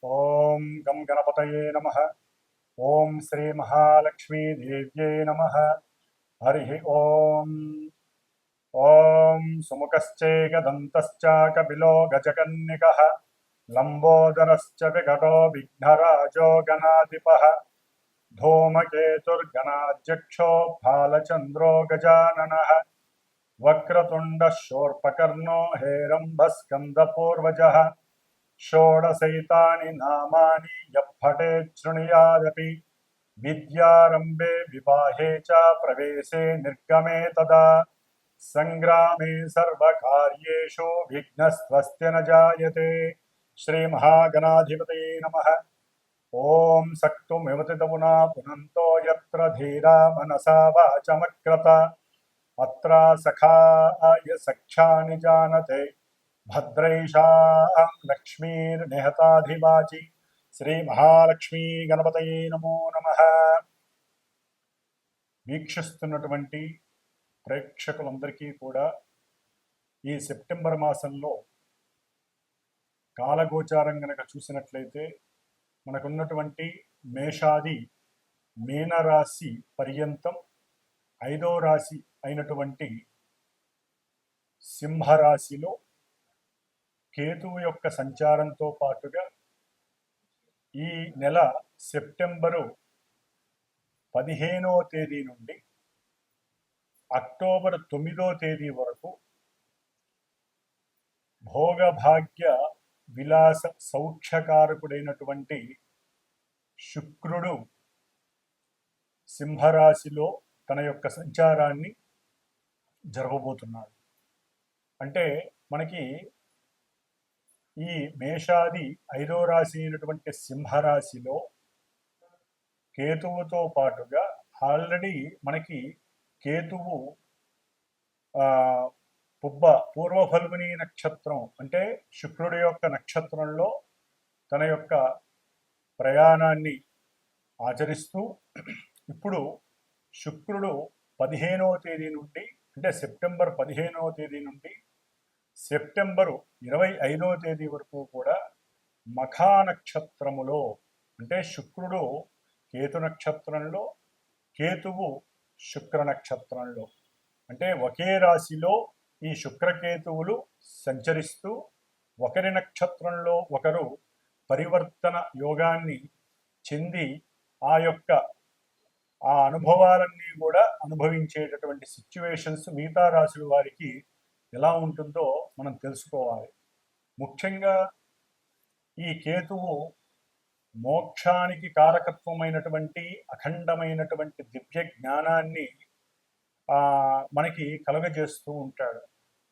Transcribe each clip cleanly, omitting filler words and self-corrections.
ఓం గం గణపతయే నమః. ఓం శ్రీ మహాలక్ష్మీ దేవ్యై నమః. హరి ఓం. ఓం సుముఖశ్చైకదంతశ్చ కపిలో గజకన్నికః లంబోదరశ్చ వికటో విఘ్నరాజో గణాధిపః धूमकेतुर्गणाध्यक्षो भालचन्द्रो गजाननः वक्रतुण्डः शूर्पकर्णो हेरम्बस्कन्दपूर्वजः षोडशैतानि नामानि यः पठेत् शृणुयादपि विद्यारम्भे विवाहे च प्रवेशे निर्गमे तदा संग्रामे सर्वकार्येषु विघ्नस्त्वस्य न जायते. श्रीमहागणाधिपतये नमः. ओम सक्तुमिवतितमुना पुनन्तो यत्र धीरा मनसा वाचमक्रत अत्र सखाय सख्यानि जानते भद्रैषां लक्ष्मीर्निहताधिवाचि. శ్రీ మహాలక్ష్మీ గణపతయే నమో నమః. వీక్షిస్తున్నటువంటి ప్రేక్షకులందరికీ కూడా ఈ సెప్టెంబర్ మాసంలో కాలగోచారం గనక చూసినట్లయితే మనకున్నటువంటి మేషాది మీనరాశి పర్యంతం 5వ రాశి అయినటువంటి సింహరాశిలో కేతువు యొక్క సంచారంతో పాటుగా ఈ నెల సెప్టెంబరు 15వ తేదీ నుండి అక్టోబర్ 9వ తేదీ వరకు భోగభాగ్య విలాస సౌఖ్యకారకుడైనటువంటి శుక్రుడు సింహరాశిలో తన యొక్క సంచారాన్ని జరగబోతున్నాడు. అంటే మనకి ఈ మేషాది 5వ రాశి అయినటువంటి సింహరాశిలో కేతువుతో పాటుగా ఆల్రెడీ మనకి కేతువు పూర్వ ఫల్గుని నక్షత్రం అంటే శుక్రుడి యొక్క నక్షత్రంలో తన యొక్క ప్రయాణాన్ని ఆచరిస్తూ ఇప్పుడు శుక్రుడు 15వ తేదీ నుండి అంటే సెప్టెంబర్ 15వ తేదీ నుండి సెప్టెంబరు 25వ తేదీ వరకు కూడా మఖా నక్షత్రములో అంటే శుక్రుడు కేతు నక్షత్రంలో కేతువు శుక్ర నక్షత్రంలో అంటే ఒకే రాశిలో ఈ శుక్రకేతువులు సంచరిస్తూ ఒకరి నక్షత్రంలో ఒకరు పరివర్తన యోగాన్ని చెంది ఆ అనుభవాలన్నీ కూడా అనుభవించేటటువంటి సిచ్యువేషన్స్ మిగతా రాశుల వారికి ఎలా ఉంటుందో మనం తెలుసుకోవాలి. ముఖ్యంగా ఈ కేతువు మోక్షానికి కారకత్వమైనటువంటి అఖండమైనటువంటి దివ్య జ్ఞానాన్ని మనకి కలుగజేస్తూ ఉంటాడు.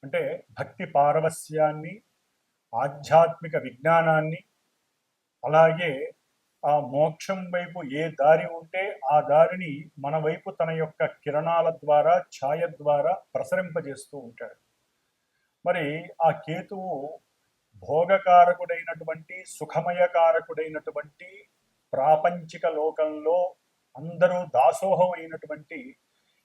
అంటే భక్తి పారవస్యాన్ని, ఆధ్యాత్మిక విజ్ఞానాన్ని, అలాగే ఆ మోక్షం వైపు ఏ దారి ఉంటే ఆ దారిని మన వైపు తన యొక్క కిరణాల ద్వారా ఛాయ ద్వారా ప్రసరింపజేస్తూ ఉంటాడు. మరి ఆ కేతువు భోగకారకుడైనటువంటి సుఖమయకారకుడైనటువంటి ప్రాపంచిక లోకంలో అందరూ దాసోహం అయినటువంటి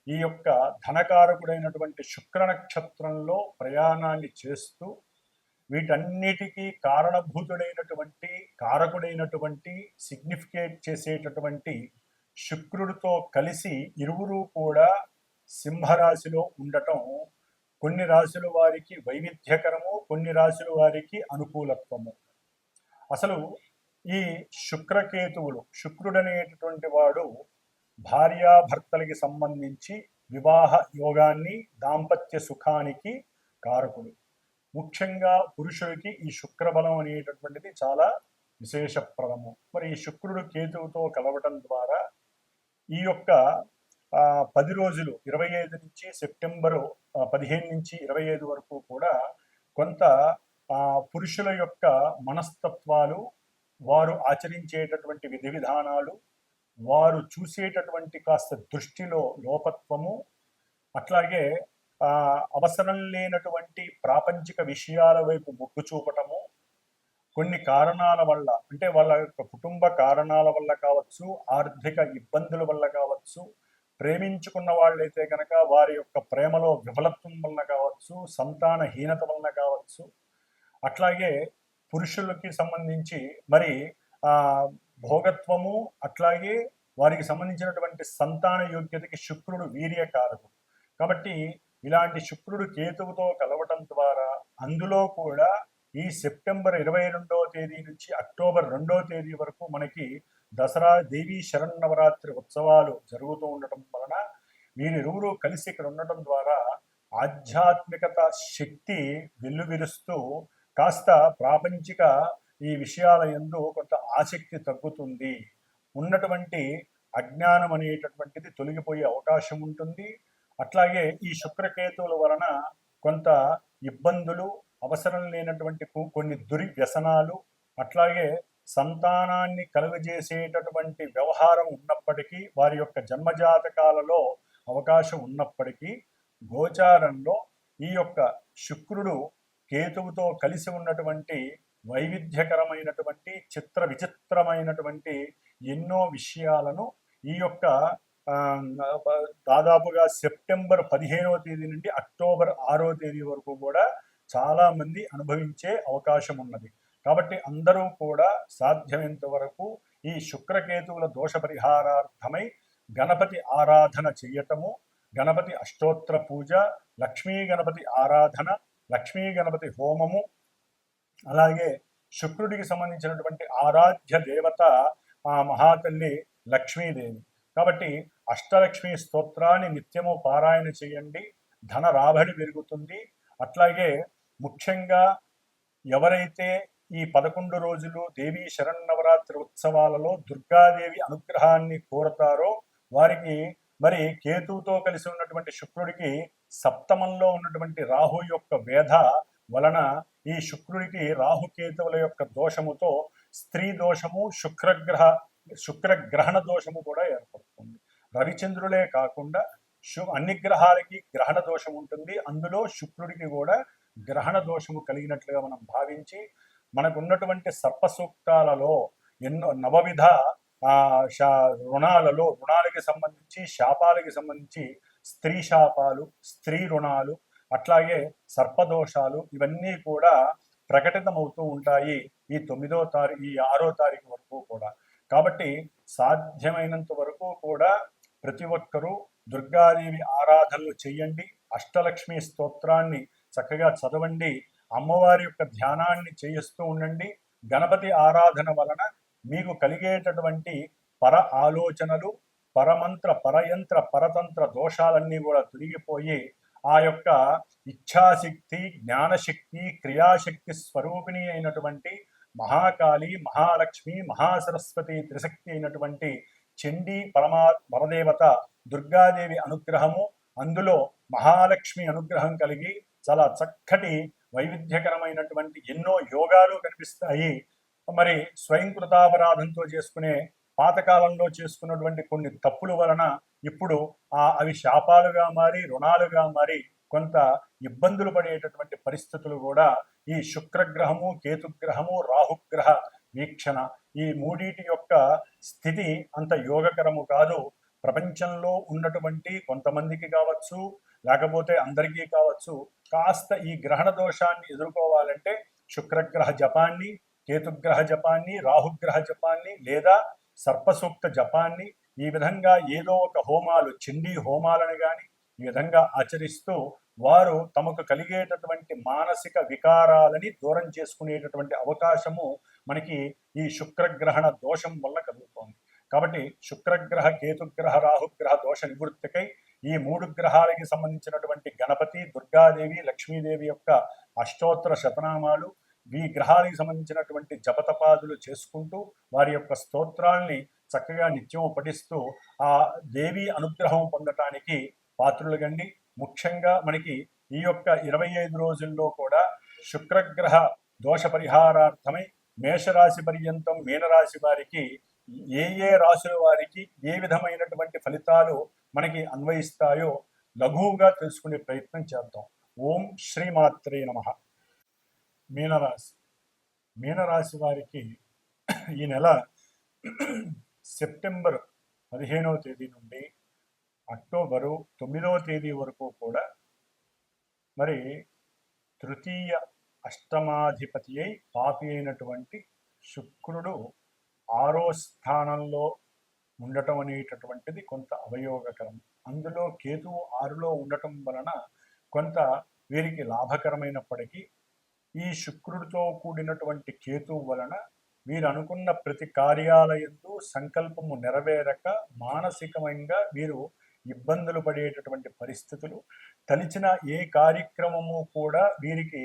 ఈ యొక్క ధనకారకుడైనటువంటి శుక్ర నక్షత్రంలో ప్రయాణాన్ని చేస్తూ వీటన్నిటికీ కారణభూతుడైనటువంటి కారకుడైనటువంటి సిగ్నిఫికేట్ చేసేటటువంటి శుక్రుడితో కలిసి ఇరువురు కూడా సింహరాశిలో ఉండటం కొన్ని రాశుల వారికి వైవిధ్యకరము, కొన్ని రాశుల వారికి అనుకూలత్వము. అసలు ఈ శుక్రకేతువులు, శుక్రుడనేటటువంటి వాడు భార్యాభర్తలకి సంబంధించి వివాహ యోగాన్ని, దాంపత్య సుఖానికి కారకుడు. ముఖ్యంగా పురుషుడికి ఈ శుక్రబలం అనేటటువంటిది చాలా విశేషప్రదము. మరి ఈ శుక్రుడు కేతువుతో కలవటం ద్వారా ఈ యొక్క 10 రోజులు 25 నుంచి సెప్టెంబరు 15 నుంచి 25 వరకు కూడా కొంత పురుషుల యొక్క మనస్తత్వాలు, వారు ఆచరించేటటువంటి విధి విధానాలు, వారు చూసేటటువంటి కాస్త దృష్టిలో లోపత్వము, అట్లాగే అవసరం లేనటువంటి ప్రాపంచిక విషయాల వైపు మొగ్గు చూపటము, కొన్ని కారణాల వల్ల అంటే వాళ్ళ యొక్క కుటుంబ కారణాల వల్ల కావచ్చు, ఆర్థిక ఇబ్బందుల వల్ల కావచ్చు, ప్రేమించుకున్న వాళ్ళైతే కనుక వారి యొక్క ప్రేమలో విఫలత్వం వలన కావచ్చు, సంతానహీనత వలన కావచ్చు, అట్లాగే పురుషులకి సంబంధించి మరి భోగత్వము, అట్లాగే వారికి సంబంధించినటువంటి సంతాన యోగ్యతకి శుక్రుడు వీర్యకారకుడు. కాబట్టి ఇలాంటి శుక్రుడు కేతువుతో కలవటం ద్వారా అందులో కూడా ఈ సెప్టెంబర్ 22వ తేదీ నుంచి అక్టోబర్ 2వ తేదీ వరకు మనకి దసరా దేవీ శరన్నవరాత్రి ఉత్సవాలు జరుగుతూ ఉండటం వలన వీరిరువురు కలిసి ఇక్కడ ఉండటం ద్వారా ఆధ్యాత్మికత శక్తి వెల్లువిరుస్తూ కాస్త ప్రాపంచిక ఈ విషయాల యందు కొంత ఆసక్తి తగ్గుతుంది, ఉన్నటువంటి అజ్ఞానం అనేటటువంటిది తొలగిపోయే అవకాశం ఉంటుంది. అట్లాగే ఈ శుక్రకేతువుల వలన కొంత ఇబ్బందులు, అవసరం లేనటువంటి కొన్ని దుర్వ్యసనాలు, అట్లాగే సంతానాన్ని కలుగజేసేటటువంటి వ్యవహారం ఉన్నప్పటికీ, వారి యొక్క జన్మజాతకాలలో అవకాశం ఉన్నప్పటికీ, గోచారంలో ఈ యొక్క శుక్రుడు కేతువుతో కలిసి ఉన్నటువంటి వైవిధ్యకరమైనటువంటి చిత్ర విచిత్రమైనటువంటి ఎన్నో విషయాలను ఈ యొక్క దాదాపుగా సెప్టెంబర్ 15వ తేదీ నుండి అక్టోబర్ 6వ తేదీ వరకు కూడా చాలా మంది అనుభవించే అవకాశం ఉన్నది. కాబట్టి అందరూ కూడా సాధ్యమైనంత వరకు ఈ శుక్రకేతువుల దోష పరిహారార్థమై గణపతి ఆరాధన చెయ్యటము, గణపతి అష్టోత్తర పూజ, లక్ష్మీ గణపతి ఆరాధన, లక్ష్మీ గణపతి హోమము, అలాగే శుక్రుడికి సంబంధించినటువంటి ఆరాధ్య దేవత ఆ మహాతల్లి లక్ష్మీదేవి. కాబట్టి అష్టలక్ష్మి స్తోత్రాన్ని నిత్యము పారాయణ చేయండి, ధన రాబడి పెరుగుతుంది. అట్లాగే ముఖ్యంగా ఎవరైతే ఈ 11 రోజులు దేవీ శరన్నవరాత్రి ఉత్సవాలలో దుర్గాదేవి అనుగ్రహాన్ని కోరతారో వారికి మరి కేతువుతో కలిసి ఉన్నటువంటి శుక్రుడికి సప్తమంలో ఉన్నటువంటి రాహు యొక్క వేధ వలన ఈ శుక్రుడికి రాహుకేతువుల యొక్క దోషముతో స్త్రీ దోషము, శుక్రగ్రహణ దోషము కూడా ఏర్పడుతుంది. రవిచంద్రులే కాకుండా అన్ని గ్రహాలకి గ్రహణ దోషం ఉంటుంది, అందులో శుక్రుడికి కూడా గ్రహణ దోషము కలిగినట్లుగా మనం భావించి మనకున్నటువంటి సర్ప సూక్తాలలో ఎన్నో నవవిధ రుణాలకి సంబంధించి, శాపాలకి సంబంధించి స్త్రీ శాపాలు, స్త్రీ రుణాలు, అట్లాగే సర్పదోషాలు ఇవన్నీ కూడా ప్రకటితమవుతూ ఉంటాయి ఈ 6వ తారీఖు వరకు కూడా. కాబట్టి సాధ్యమైనంత వరకు కూడా ప్రతి ఒక్కరూ దుర్గాదేవి ఆరాధనలు చెయ్యండి, అష్టలక్ష్మి స్తోత్రాన్ని చక్కగా చదవండి, అమ్మవారి యొక్క ధ్యానాన్ని చేయిస్తూ ఉండండి. గణపతి ఆరాధన వలన మీకు కలిగేటటువంటి పర ఆలోచనలు, పరమంత్ర, పరయంత్ర, పరతంత్ర దోషాలన్నీ కూడా తొలగిపోయి ఆ యొక్క ఇచ్ఛాశక్తి, జ్ఞానశక్తి, క్రియాశక్తి స్వరూపిణి అయినటువంటి మహాకాళి, మహాలక్ష్మి, మహాసరస్వతి త్రిశక్తి అయినటువంటి చండీ పరదేవత దుర్గాదేవి అనుగ్రహము, అందులో మహాలక్ష్మి అనుగ్రహం కలిగి చాలా చక్కటి వైవిధ్యకరమైనటువంటి ఎన్నో యోగాలు కనిపిస్తాయి. మరి స్వయంకృతాపరాధంతో చేసుకునే పాతకాలంలో చేసుకున్నటువంటి కొన్ని తప్పుల వలన ఇప్పుడు అవి శాపాలుగా మారి, రుణాలుగా మారి కొంత ఇబ్బందులు పడేటటువంటి పరిస్థితులు కూడా ఈ శుక్రగ్రహము, కేతుగ్రహము, రాహుగ్రహ వీక్షణ ఈ మూడిటి యొక్క స్థితి అంత యోగకరము కాదు. ప్రపంచంలో ఉన్నటువంటి కొంతమందికి కావచ్చు, లేకపోతే అందరికీ కావచ్చు, కాస్త ఈ గ్రహణ దోషాన్ని ఎదుర్కోవాలంటే శుక్రగ్రహ జపాన్ని, కేతుగ్రహ జపాన్ని, రాహుగ్రహ జపాన్ని లేదా సర్పసూక్త జపాన్ని ఈ విధంగా ఏదో ఒక హోమాలు, చండీ హోమాలను కానీ ఈ విధంగా ఆచరిస్తూ వారు తమకు కలిగేటటువంటి మానసిక వికారాలని దూరం చేసుకునేటటువంటి అవకాశము మనకి ఈ శుక్రగ్రహణ దోషం వల్ల కలుగుతోంది. కాబట్టి శుక్రగ్రహ, కేతుగ్రహ, రాహుగ్రహ దోష నివృత్తికై ఈ 3 గ్రహాలకి సంబంధించినటువంటి గణపతి, దుర్గాదేవి, లక్ష్మీదేవి యొక్క అష్టోత్తర శతనామాలు, ఈ గ్రహాలకు సంబంధించినటువంటి జపతపాదులు చేసుకుంటూ వారి యొక్క స్తోత్రాల్ని చక్కగా నిత్యం పఠిస్తూ ఆ దేవి అనుగ్రహం పొందటానికి పాత్రులుగండి. ముఖ్యంగా మనకి ఈ యొక్క 25 రోజుల్లో కూడా శుక్రగ్రహ దోష పరిహారార్థమై మేషరాశి పర్యంతం మీనరాశి వారికి ఏ రాశుల వారికి ఏ విధమైనటువంటి ఫలితాలు మనకి అన్వయిస్తాయో లఘువుగా తెలుసుకునే ప్రయత్నం చేద్దాం. ఓం శ్రీమాత్రే నమః. మీనరాశి వారికి ఈ నెల సెప్టెంబర్ 15వ తేదీ నుండి అక్టోబరు 9వ తేదీ వరకు కూడా మరి తృతీయ అష్టమాధిపతి అయి పాపి అయినటువంటి శుక్రుడు 6వ స్థానంలో ఉండటం అనేటటువంటిది కొంత అవయోగకరం. అందులో కేతువు 6లో ఉండటం వలన కొంత వీరికి లాభకరమైనప్పటికీ ఈ శుక్రుడితో కూడినటువంటి కేతువు వలన వీరు అనుకున్న ప్రతి కార్యాలయంలో సంకల్పము నెరవేరక మానసికంగా వీరు ఇబ్బందులు పడేటటువంటి పరిస్థితులు, తలిచిన ఏ కార్యక్రమము కూడా వీరికి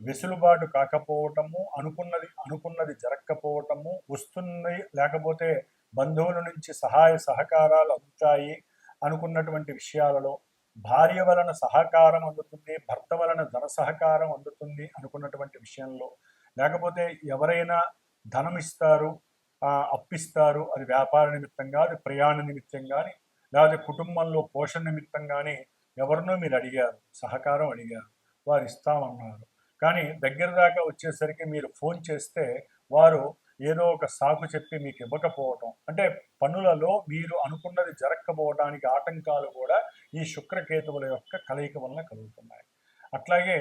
వెసులుబాటు కాకపోవటము, అనుకున్నది జరగకపోవటము, వస్తుంది లేకపోతే బంధువుల నుంచి సహాయ సహకారాలు అందుతాయి అనుకున్నటువంటి విషయాలలో, భార్య వలన సహకారం అందుతుంది, భర్త వలన ధన సహకారం అందుతుంది అనుకున్నటువంటి విషయంలో, లేకపోతే ఎవరైనా ధనం ఇస్తారు, అప్పిస్తారు, అది వ్యాపార నిమిత్తం కానీ, ప్రయాణ నిమిత్తం కానీ, లేకపోతే కుటుంబంలో పోషణ నిమిత్తం కానీ ఎవరినో మీరు అడిగారు, సహకారం అడిగారు, వారు ఇస్తామన్నారు. కానీ దగ్గర దాకా వచ్చేసరికి మీరు ఫోన్ చేస్తే వారు ఏదో ఒక సాకు చెప్పి మీకు ఇవ్వకపోవటం, అంటే పనులలో మీరు అనుకున్నది జరగకపోవడానికి ఆటంకాలు కూడా ఈ శుక్రకేతువుల యొక్క కలయిక వలన కలుగుతున్నాయి. అట్లాగే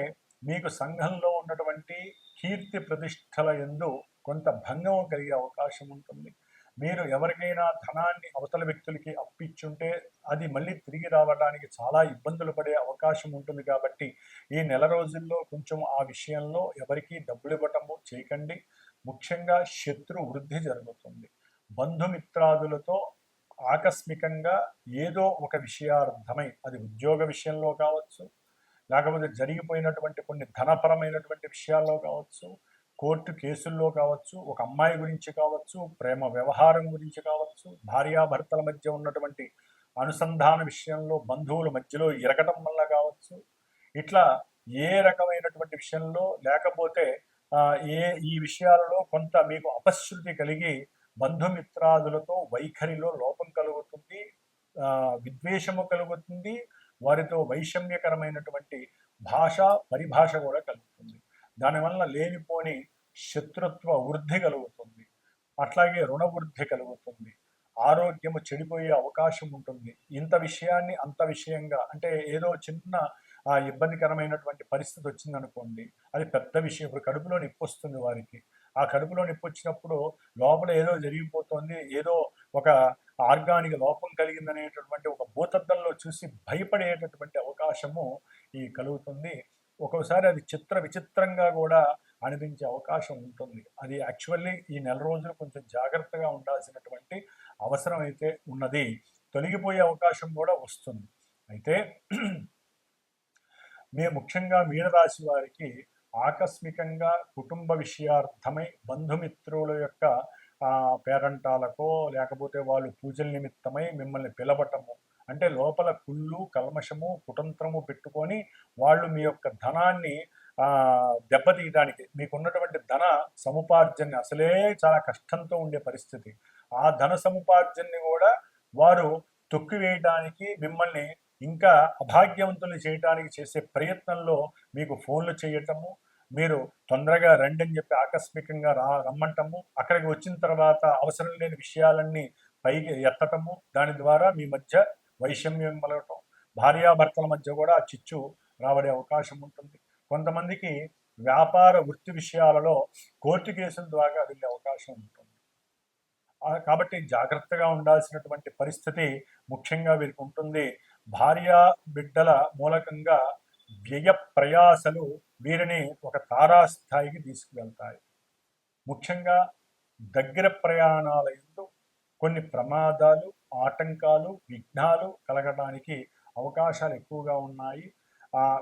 మీకు సంఘంలో ఉన్నటువంటి కీర్తి ప్రతిష్టల యందు కొంత భంగం కలిగే అవకాశం ఉంటుంది. మీరు ఎవరికైనా ధనాన్ని అవతల వ్యక్తులకి అప్పిచ్చుంటే అది మళ్ళీ తిరిగి రావడానికి చాలా ఇబ్బందులు పడే అవకాశం ఉంటుంది. కాబట్టి ఈ నెల రోజుల్లో కొంచెం ఆ విషయంలో ఎవరికీ డబ్బులు ఇవ్వటము చేయకండి. ముఖ్యంగా శత్రు వృద్ధి జరుగుతుంది. బంధుమిత్రాదులతో ఆకస్మికంగా ఏదో ఒక విషయార్థమై, అది ఉద్యోగ విషయంలో కావచ్చు, లేకపోతే జరిగిపోయినటువంటి కొన్ని ధనపరమైనటువంటి విషయాల్లో కావచ్చు, కోర్టు కేసుల్లో కావచ్చు, ఒక అమ్మాయి గురించి కావచ్చు, ప్రేమ వ్యవహారం గురించి కావచ్చు, భార్యాభర్తల మధ్య ఉన్నటువంటి అనుసంధాన విషయంలో బంధువుల మధ్యలో ఇరగటం వల్ల కావచ్చు, ఇట్లా ఏ రకమైనటువంటి విషయంలో, లేకపోతే ఈ విషయాలలో కొంత మీకు అపశృతి కలిగి బంధుమిత్రాదులతో వైఖరిలో లోపం కలుగుతుంది, విద్వేషము కలుగుతుంది, వారితో వైషమ్యకరమైనటువంటి భాష పరిభాష కూడా కలుగుతుంది. దానివల్ల లేనిపోని శత్రుత్వ వృద్ధి కలుగుతుంది. అట్లాగే రుణ వృద్ధి కలుగుతుంది. ఆరోగ్యము చెడిపోయే అవకాశం ఉంటుంది. ఇంత విషయాన్ని అంత విషయంగా, అంటే ఏదో చిన్న ఇబ్బందికరమైనటువంటి పరిస్థితి వచ్చిందనుకోండి, అది పెద్ద విషయం. ఇప్పుడు కడుపులో నొప్పి వస్తుంది వారికి. ఆ కడుపులో నొప్పి వచ్చినప్పుడు లోపల ఏదో జరిగిపోతుంది, ఏదో ఒక ఆర్గానిక్ లోపం కలిగిందనేటటువంటి ఒక భూతద్దంలో చూసి భయపడేటటువంటి అవకాశము కలుగుతుంది. ఒక్కోసారి అది విచిత్రంగా కూడా అనిపించే అవకాశం ఉంటుంది. అది యాక్చువల్లీ ఈ నెల రోజులు కొంచెం జాగ్రత్తగా ఉండాల్సినటువంటి అవసరం అయితే ఉన్నది. తొలగిపోయే అవకాశం కూడా వస్తుంది. అయితే మేము ముఖ్యంగా మీనరాశి వారికి ఆకస్మికంగా కుటుంబ విషయార్థమై బంధుమిత్రుల యొక్క పేరంటాలకో లేకపోతే వాళ్ళు పూజల నిమిత్తమై మిమ్మల్ని పిలవటము, అంటే లోపల కుళ్ళు కల్మషము కుతంత్రము పెట్టుకొని వాళ్ళు మీ యొక్క ధనాన్ని దెబ్బతీయడానికి, మీకున్నటువంటి ధన సముపార్జన అసలే చాలా కష్టంతో ఉండే పరిస్థితి, ఆ ధన సముపార్జనని కూడా వారు తొక్కివేయడానికి, మిమ్మల్ని ఇంకా అభాగ్యవంతులు చేయడానికి చేసే ప్రయత్నంలో మీకు ఫోన్లు చేయటము, మీరు తొందరగా రండి అని చెప్పి ఆకస్మికంగా రమ్మంటము, అక్కడికి వచ్చిన తర్వాత అవసరం లేని విషయాలన్నీ పైకి ఎత్తటము, దాని ద్వారా మీ మధ్య వైషమ్యం కలగటం, భార్యాభర్తల మధ్య కూడా చిచ్చు రాబడే అవకాశం ఉంటుంది. కొంతమందికి వ్యాపార వృత్తి విషయాలలో కోర్టు కేసుల ద్వారా వెళ్ళే అవకాశం ఉంటుంది. కాబట్టి జాగ్రత్తగా ఉండాల్సినటువంటి పరిస్థితి ముఖ్యంగా వీరికి ఉంటుంది. భార్యా బిడ్డల మూలకంగా వ్యయ ప్రయాసలు వీరిని ఒక తారాస్థాయికి తీసుకువెళ్తాయి. ముఖ్యంగా దగ్గర ప్రయాణాల యందు కొన్ని ప్రమాదాలు, ఆటంకాలు, విఘ్నాలు కలగడానికి అవకాశాలు ఎక్కువగా ఉన్నాయి.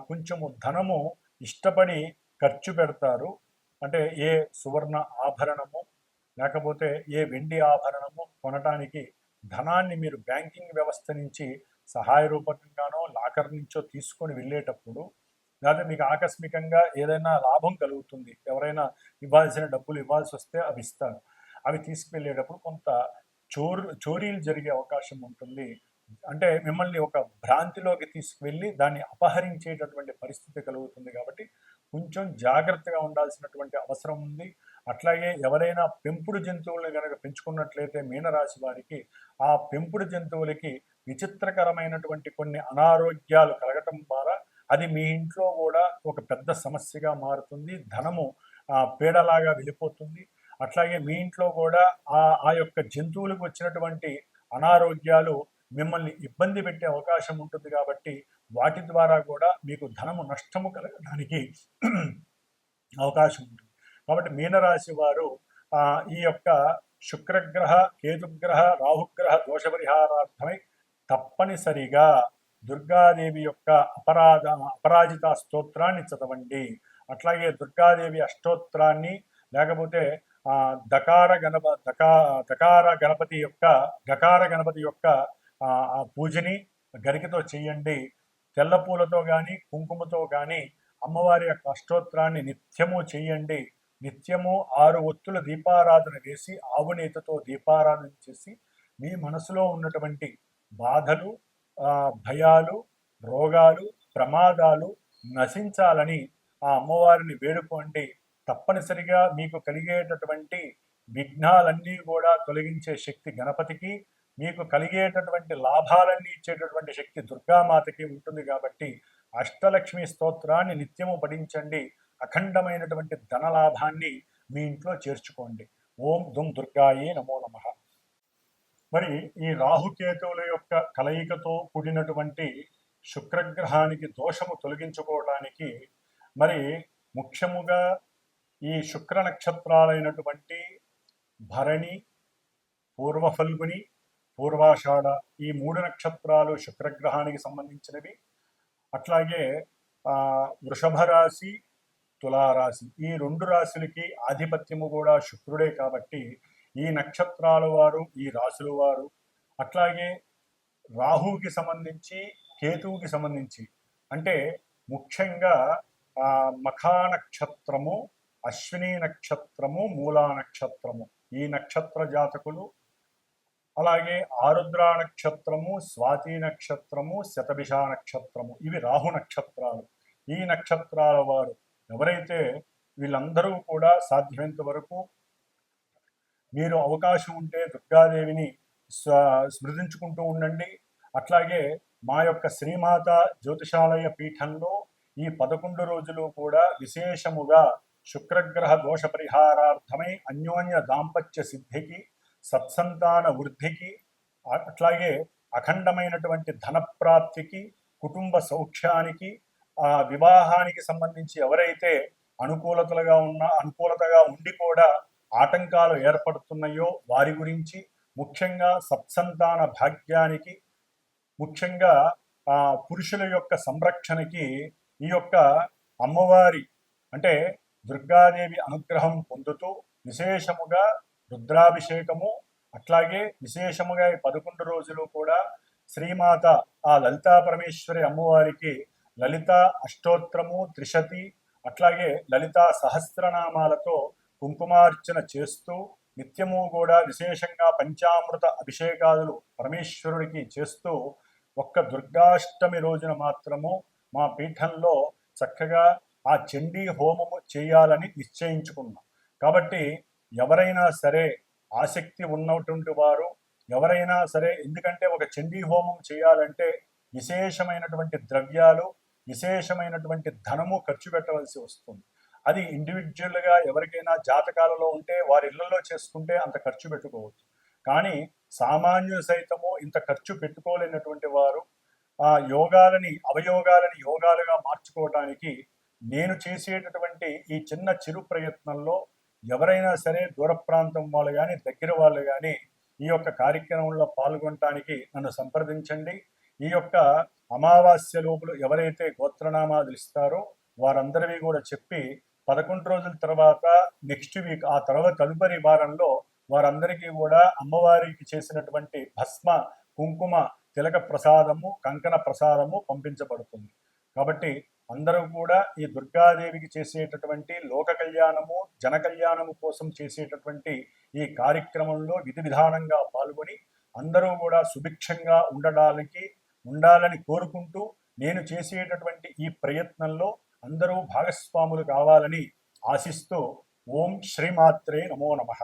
కొంచెము ధనము ఇష్టపడి ఖర్చు పెడతారు. అంటే ఏ సువర్ణ ఆభరణము లేకపోతే ఏ వెండి ఆభరణము కొనటానికి ధనాన్ని మీరు బ్యాంకింగ్ వ్యవస్థ నుంచి సహాయ రూపకంగానో లాకర్ నుంచో తీసుకొని వెళ్ళేటప్పుడు, లేదా మీకు ఆకస్మికంగా ఏదైనా లాభం కలుగుతుంది, ఎవరైనా ఇవ్వాల్సిన డబ్బులు ఇవ్వాల్సి వస్తే అవి ఇస్తారు, అవి తీసుకువెళ్ళేటప్పుడు కొంత చోరీలు జరిగే అవకాశం ఉంటుంది. అంటే మిమ్మల్ని ఒక భ్రాంతిలోకి తీసుకువెళ్ళి దాన్ని అపహరించేటటువంటి పరిస్థితి కలుగుతుంది. కాబట్టి కొంచెం జాగ్రత్తగా ఉండాల్సినటువంటి అవసరం ఉంది. అట్లాగే ఎవరైనా పెంపుడు జంతువులను కనుక పెంచుకున్నట్లయితే మీనరాశి వారికి ఆ పెంపుడు జంతువులకి విచిత్రకరమైనటువంటి కొన్ని అనారోగ్యాలు కలగటం ద్వారా అది మీ ఇంట్లో కూడా ఒక పెద్ద సమస్యగా మారుతుంది. ధనము పీడలాగా వెళ్ళిపోతుంది. అట్లాగే మీ ఇంట్లో కూడా ఆ యొక్క జంతువులకు వచ్చినటువంటి అనారోగ్యాలు మిమ్మల్ని ఇబ్బంది పెట్టే అవకాశం ఉంటుంది. కాబట్టి వాటి ద్వారా కూడా మీకు ధనము నష్టము కలగడానికి అవకాశం ఉంటుంది. కాబట్టి మీనరాశి వారు ఈ యొక్క శుక్రగ్రహ, కేతుగ్రహ, రాహుగ్రహ దోష పరిహారార్థమై తప్పనిసరిగా దుర్గాదేవి యొక్క అపరాజిత స్తోత్రాన్ని చదవండి. అట్లాగే దుర్గాదేవి అష్టోత్తరాన్ని, లేకపోతే గకార గణపతి యొక్క పూజని గరికతో చేయండి. తెల్ల పూలతో కానీ కుంకుమతో కానీ అమ్మవారి యొక్క అష్టోత్తరాన్ని నిత్యము చేయండి. నిత్యము 6 ఒత్తుల దీపారాధన చేసి ఆవునేతితో దీపారాధన చేసి మీ మనసులో ఉన్నటువంటి బాధలు, భయాలు, రోగాలు, ప్రమాదాలు నశించాలని ఆ అమ్మవారిని వేడుకోండి. తప్పనిసరిగా మీకు కలిగేటటువంటి విఘ్నాలన్నీ కూడా తొలగించే శక్తి గణపతికి, మీకు కలిగేటటువంటి లాభాలన్నీ ఇచ్చేటటువంటి శక్తి దుర్గామాతకి ఉంటుంది. కాబట్టి అష్టలక్ష్మి స్తోత్రాన్ని నిత్యము పఠించండి. అఖండమైనటువంటి ధనలాభాన్ని మీ ఇంట్లో చేర్చుకోండి. ఓం దుమ్ దుర్గాయే నమో నమః. మరి ఈ రాహుకేతువుల యొక్క కలయికతో కూడినటువంటి శుక్రగ్రహానికి దోషము తొలగించుకోవడానికి మరి ముఖ్యముగా ఈ శుక్ర నక్షత్రాలైనటువంటి భరణి, పూర్వఫల్గుని, పూర్వాషాఢ ఈ 3 నక్షత్రాలు శుక్రగ్రహానికి సంబంధించినవి. అట్లాగే వృషభ రాశి, తులారాశి ఈ 2 రాశులకి ఆధిపత్యము కూడా శుక్రుడే. కాబట్టి ఈ నక్షత్రాల వారు, ఈ రాశుల వారు, అట్లాగే రాహువుకి సంబంధించి, కేతువుకి సంబంధించి, అంటే ముఖ్యంగా మఖా నక్షత్రము, అశ్విని నక్షత్రము, మూలా నక్షత్రము ఈ నక్షత్ర జాతకులు, అలాగే ఆరుద్ర నక్షత్రము, స్వాతి నక్షత్రము, శతభిష నక్షత్రము ఇవి రాహు నక్షత్రాలు. ఈ నక్షత్రాల వారు ఎవరైతే వీళ్ళందరూ కూడా సాధ్యమైనంత వరకు మీరు అవకాశం ఉంటే దుర్గాదేవిని స్మృతించుకుంటూ ఉండండి. అట్లాగే మా యొక్క శ్రీమాత జ్యోతిషాలయ పీఠంలో ఈ 11 రోజులు కూడా విశేషముగా శుక్రగ్రహ దోష పరిహారార్థమై అన్యోన్య దాంపత్య సిద్ధికి, సత్సంతాన వృద్ధికి, అట్లాగే అఖండమైనటువంటి ధనప్రాప్తికి, కుటుంబ సౌఖ్యానికి, వివాహానికి సంబంధించి ఎవరైతే అనుకూలతగా ఉండి కూడా ఆటంకాలు ఏర్పడుతున్నాయో వారి గురించి, ముఖ్యంగా సత్సంతాన భాగ్యానికి, ముఖ్యంగా పురుషుల యొక్క సంరక్షణకి ఈ యొక్క అమ్మవారి అంటే దుర్గాదేవి అనుగ్రహం పొందుతూ విశేషముగా రుద్రాభిషేకము, అట్లాగే విశేషముగా ఈ 11 రోజులు కూడా శ్రీమాత ఆ లలితా పరమేశ్వరి అమ్మవారికి లలిత అష్టోత్తరము, త్రిశతి, అట్లాగే లలితా సహస్రనామాలతో కుంకుమార్చన చేస్తూ నిత్యము కూడా విశేషంగా పంచామృత అభిషేకాదులు పరమేశ్వరుడికి చేస్తూ ఒక్క దుర్గాష్టమి రోజున మాత్రము మా పీఠంలో చక్కగా ఆ చండీ హోమము చేయాలని నిశ్చయించుకున్నాం. కాబట్టి ఎవరైనా సరే ఆసక్తి ఉన్నటువంటి వారు ఎవరైనా సరే, ఎందుకంటే ఒక చండీ హోమం చేయాలంటే విశేషమైనటువంటి ద్రవ్యాలు, విశేషమైనటువంటి ధనము ఖర్చు పెట్టవలసి వస్తుంది. అది ఇండివిజువల్గా ఎవరికైనా జాతకాలలో ఉంటే వారి ఇళ్లలో చేసుకుంటే అంత ఖర్చు పెట్టుకోవచ్చు. కానీ సామాన్యులు సైతము ఇంత ఖర్చు పెట్టుకోలేనటువంటి వారు ఆ యోగాలని అవయోగాలని యోగాలుగా మార్చుకోవడానికి నేను చేసేటటువంటి ఈ చిన్న చిరు ప్రయత్నంలో ఎవరైనా సరే దూర ప్రాంతం వాళ్ళు కానీ దగ్గర వాళ్ళు కానీ ఈ యొక్క కార్యక్రమంలో పాల్గొనడానికి నన్ను సంప్రదించండి. ఈ యొక్క అమావాస్య లోపల ఎవరైతే గోత్రనామాలు ఇస్తారో వారందరివి కూడా చెప్పి 11 రోజుల తర్వాత నెక్స్ట్ వీక్ ఆ తర్వాత తదుపరి వారంలో వారందరికీ కూడా అమ్మవారికి చేసినటువంటి భస్మ, కుంకుమ, తిలక ప్రసాదము, కంకణ ప్రసాదము పంపించబడుతుంది. కాబట్టి అందరూ కూడా ఈ దుర్గాదేవికి చేసేటటువంటి లోక కళ్యాణము, జన కళ్యాణము కోసం చేసేటటువంటి ఈ కార్యక్రమంలో విధి విధానంగా పాల్గొని అందరూ కూడా సుభిక్షంగా ఉండాలని కోరుకుంటూ నేను చేసేటటువంటి ఈ ప్రయత్నంలో అందరూ భాగస్వాములు కావాలని ఆశిస్తూ ఓం శ్రీమాత్రే నమో నమః.